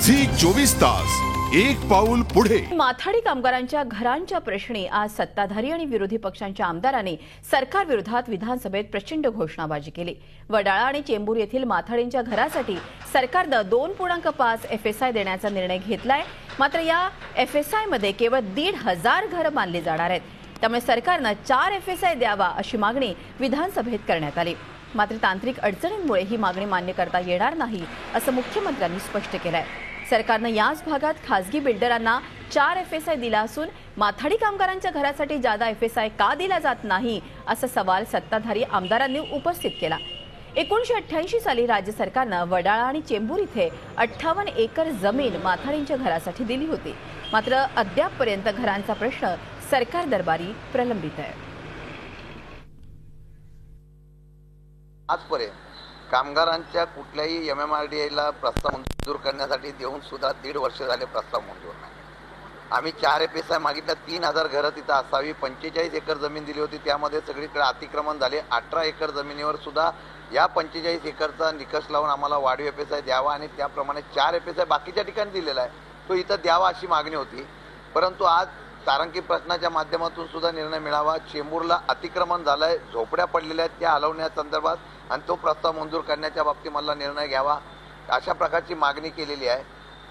Zee 24 तास एक पाऊल पुढे। माथाडी कामगारांच्या घरांच्या प्रश्नी आज सत्ताधारी आणि विरोधी पक्षांच्या आमदारांनी सरकार विरोधात विधानसभेत प्रचंड घोषणाबाजी केली। वडाळा आणि चेंबूर येथील माथाडींच्या घरासाठी सरकारने 2.5 FSI देण्याचा निर्णय घेतलाय। मात्र या FSI मध्ये केवळ 1,500 घरे बांधली जाणार आहेत। त्यामुळे सरकारने 4 FSI द्यावा अशी मागणी विधानसभेत करण्यात आली। मात्र तांत्रिक अडचणींमुळे ही मागणी मान्य करता येणार नाही असं मुख्यमंत्र्यांनी स्पष्ट केलंय। सरकारने याच भागात खासगी बिल्डरांना 4 FSI दिला असून माथाडी कामगारांच्या घरासाठी जादा FSI का दिला जात नाही असा सवाल सत्ताधारी आमदारांनी उपस्थित केला। 1988 साली राज्य सरकारने वडाळा आणि चेंबूर इथे 58 एकर जमीन माथाडींच्या घरासाठी दिली होती। मात्र अद्यापपर्यंत घरांचा प्रश्न सरकार दरबारी प्रलंबित आहे। आजपर्यंत कामगारांच्या कुठल्याही MMRDAला प्रस्ताव मंजूर करण्यासाठी देऊन सुद्धा 1.5 वर्ष झाले प्रस्ताव मंजूर नाही। आम्ही 4 FSI मागितल्या, 3,000 घरं तिथं असावी। 45 एकर जमीन दिली होती, त्यामध्ये सगळीकडे अतिक्रमण झाले। 18 एकर जमिनीवर सुद्धा या 45 एकरचा निकष लावून आम्हाला वाढीव FSI द्यावा आणि त्याप्रमाणे 4 FSI बाकीच्या ठिकाणी दिलेला आहे, तो इथं द्यावा अशी मागणी होती। परंतु आज तारांकित प्रश्नाच्या माध्यमातून सुद्धा निर्णय मिळावा। चेंबूरला अतिक्रमण झालंय, झोपड्या पडलेल्या आहेत, त्या हलवण्यासंदर्भात आणि तो प्रस्ताव मंजूर करण्याच्या बाबतीत मला निर्णय घ्यावा अशा प्रकारची मागणी केलेली आहे।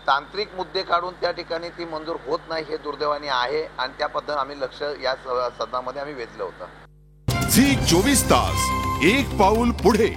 तांत्रिक मुद्दे काढून त्या ठिकाणी ती मंजूर होत नाही हे दुर्दैवाने आहे आणि त्या पद्धतीने आम्ही लक्ष या सदनामध्ये आम्ही वेधलं होतं। झी 24 तास एक पाऊल पुढे।